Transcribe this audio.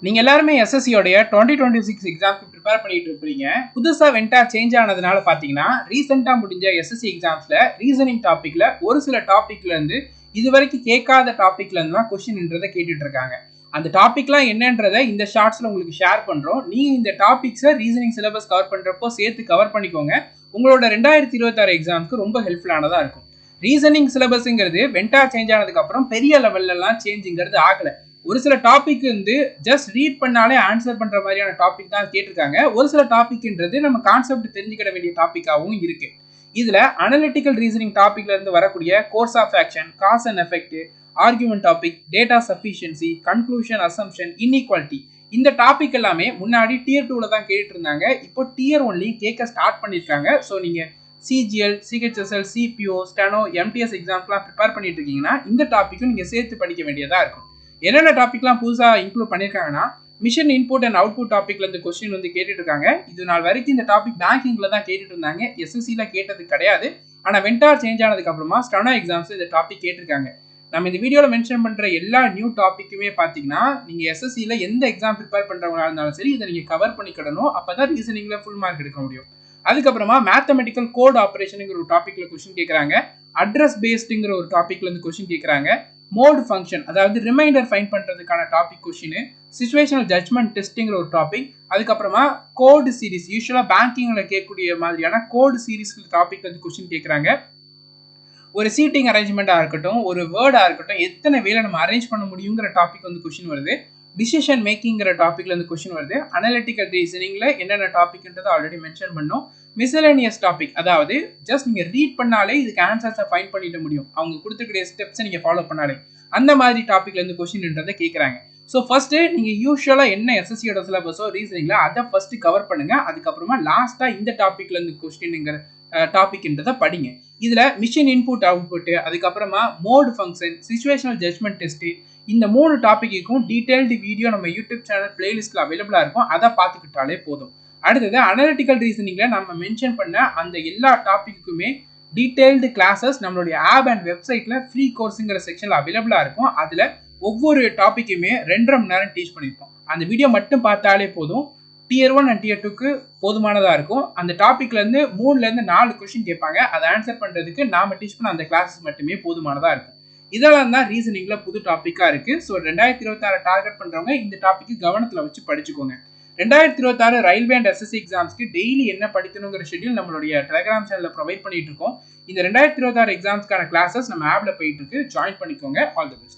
நீங்க எல்லாருமே எஸ்எஸ்சி உடைய 2026 எக்ஸாம்க்கு ப்ரிப்பேர் பண்ணிட்டு இருப்பீங்க. புதுசா வென்டார் சேஞ்ச் ஆனதுனால பாத்தீங்கன்னா ரீசெண்டா முடிஞ்ச எஸ்எஸ்சி எக்ஸாம்ஸ்ல ரீசனிங் டாபிக்ல ஒரு சில டாபிக்ல இருந்து இதுவரைக்கும் கேட்காத டாபிக்ல இருந்து தான் கொஸ்டின்ன்றதை கேட்டுட்டு இருக்காங்க. அந்த டாபிக்லாம் என்னன்றதை இந்த ஷார்ட்ஸ்ல உங்களுக்கு ஷேர் பண்றோம். நீங்க இந்த டாபிக்ஸை ரீசனிங் சிலபஸ் கவர் பண்றப்போ சேர்த்து கவர் பண்ணிக்கோங்க. உங்களோட 2026 எக்ஸாம்க்கு ரொம்ப ஹெல்ப்ஃபுல்லானதா இருக்கும். ரீசனிங் சிலபஸ்ங்கிறது வென்டார் சேஞ்ச் ஆனதுக்கு அப்புறம் பெரிய லெவல்ல எல்லாம் சேஞ்சுங்கிறது ஆகல. ஒரு சில டாபிக் வந்து ஜஸ்ட் ரீட் பண்ணாலே ஆன்சர் பண்ற மாதிரியான டாபிக் தான் கேட்டிருக்காங்க. ஒரு சில டாபிக்ன்றது நம்ம கான்செப்ட் தெரிஞ்சுக்கிட வேண்டிய டாபிக்காகவும் இருக்கு. இதுல அனலிட்டிக்கல் ரீசனிங் டாபிக்ல இருந்து வரக்கூடிய course of action, cause and effect, argument topic, data sufficiency, conclusion, assumption, inequality, இந்த டாபிக் எல்லாமே முன்னாடி டியர் 2ல தான் கேட்டுட்டு இருந்தாங்க. இப்போ டியர் 1லயும் கேட்க ஸ்டார்ட் பண்ணிருக்காங்க. ஸோ நீங்க CGL, CHSL, CPO, steno, MTS எக்ஸாம்ஸ்லாம் ப்ரிப்பேர் பண்ணிட்டு இருக்கீங்கன்னா இந்த டாபிக்கும் நீங்க சேர்த்து படிக்க வேண்டியதா இருக்கும். என்னென்ன டாபிக்லாம் புதுசாக இன்க்ளூட் பண்ணியிருக்காங்கன்னா மிஷன் இன்புட் அண்ட் அவுட்புட் டாபிக்ல இந்த கொஸ்டின் வந்து கேட்டுட்டு இருக்காங்க. இது நாள் வரைக்கும் இந்த டாபிக் பேங்கிங்ல தான் கேட்டுட்டு இருந்தாங்க. எஸ்எஸ்சில கேட்டது கிடையாது. ஆனால் வென்டார் சேஞ்ச் ஆனதுக்கு அப்புறமா ஸ்டெனோ எக்ஸாம்ஸ் இந்த டாபிக் கேட்டிருக்காங்க. நம்ம இந்த வீடியோவில் மென்ஷன் பண்ற எல்லா நியூ டாபிக்குமே பார்த்தீங்கன்னா நீங்க எஸ்எஸ்சில எந்த எக்ஸாம் ப்ரிப்பேர் பண்றவங்களா இருந்தாலும் சரி இதை நீங்க கவர் பண்ணிக்கிடணும். அப்பதான் ரீசனிங்ல ஃபுல் மார்க் எடுக்க முடியும். அதுக்கப்புறமா மேத்தமெட்டிக்கல் கோட் ஆப்ரேஷனுங்கிற ஒரு டாபிக்ல கொஸ்டின் கேட்கறாங்க. அட்ரஸ் பேஸ்டுங்கிற ஒரு டாபிக்ல இருந்து கொஸ்டின் கேட்கறாங்க. மோட் ஃபங்க்ஷன், அதாவது ரிமைண்டர் ஃபைண்ட் பண்றதுக்கான டாபிக் கொஸ்டின், சிச்சுவேஷனல் ஜட்ஜ்மெண்ட் டெஸ்டிங்கிற ஒரு டாபிக், அதுக்கப்புறமா கோட் சீரிஸ், யூஸ்வலா பேங்கிங்ல கேட்கக்கூடிய மாதிரியான கோட் சீரிஸ் டாபிக் வந்து கொஸ்டின் கேட்கறாங்க. ஒரு சீட்டிங் அரேஞ்ச்மெண்டா இருக்கட்டும், ஒரு வேர்டா இருக்கட்டும், எத்தனை வேலை நம்ம அரேஞ்ச் பண்ண முடியுங்கிற டாபிக் வந்து கொஸ்டின் வருது. டிசிஷன் மேக்கிங்கிற டாபிக்ல இருந்து கொஸ்டின் வருது. அனலிட்டிக்கல் ரீசனிங்ல என்னென்ன டாபிக்ன்றதை ஆல்ரெடி மென்ஷன் பண்ணோம். மிஸ்சலேனியஸ் டாபிக், அதாவது ஜஸ்ட் நீங்க ரீட் பண்ணாலே இதுக்கு ஆன்சர்ஸை ஃபைண்ட் பண்ணிட முடியும். அவங்க கொடுத்துக்கூடிய ஸ்டெப்ஸை நீங்க ஃபாலோ பண்ணாலே அந்த மாதிரி டாபிக்ல இருந்து கொஸ்டின்ன்றதை கேட்கறாங்க. ஸோ ஃபர்ஸ்ட் நீங்க யூஸ்வலா என்ன எஸ்எஸ்சியோட சிலபஸோ ரீசனிங்ல அதை ஃபர்ஸ்ட் கவர் பண்ணுங்க. அதுக்கப்புறமா லாஸ்டா இந்த டாபிக்ல இருந்து கொஸ்டின்ங்கிற டாபிக்ன்றதை படிங்க. இதுல மிஷின் இன்புட் அவுட்புட், அதுக்கப்புறமா mode function, situational judgement test, இந்த 3 டாபிக்கும் டீடைல்டு வீடியோ நம்ம யூடியூப் சேனல் பிளேலிஸ்ட்ல அவைலபிளா இருக்கும். அதை பார்த்துக்கிட்டாலே போதும். அடுத்தது அனலிட்டிக்கல் ரீசனிங்ல நம்ம மென்ஷன் பண்ண அந்த எல்லா டாபிக்குமே டீடைல்டு கிளாஸஸ் நம்மளுடைய ஆப் அண்ட் வெப்சைட்ல ஃப்ரீ கோர்ஸுங்கிற செக்ஷன்ல அவைலபிளா இருக்கும். அதுல ஒவ்வொரு டாபிக்குமே 2.5 மணி நேரம் டீச் பண்ணியிருப்போம். அந்த வீடியோ மட்டும் பார்த்தாலே போதும். டியர் 1 அண்ட் டியர் 2க்கு போதுமானதா இருக்கும். அந்த டாபிக்ல இருந்து 3ல இருந்து 4 கொஸ்டின் கேட்பாங்க. அதை ஆன்சர் பண்றதுக்கு நாம டீச் பண்ண அந்த கிளாஸஸ் மட்டுமே போதுமானதா இருக்கும். இதெல்லாம் தான் ரீசனிங்ல புது டாபிக்கா இருக்கு. ஸோ 2026 டார்கெட் பண்றவங்க இந்த டாபிக் கவனத்துல வச்சு படிச்சுக்கோங்க. 2026 ரயில்வே அண்ட் எஸ்எஸ்சி எக்ஸாம்ஸ்க்கு டெய்லி என்ன படிக்கணுங்கிற ஷெட்யூல் நம்மளுடைய டெலிகிராம் சேனல்ல ப்ரொவைட் பண்ணிட்டு இருக்கோம். இந்த 2026 எக்ஸாம்ஸ்க்கான கிளாஸஸ் நம்ம ஆப்ல போயிட்டு இருக்கு. ஜாயின் பண்ணிக்கோங்க. All the best.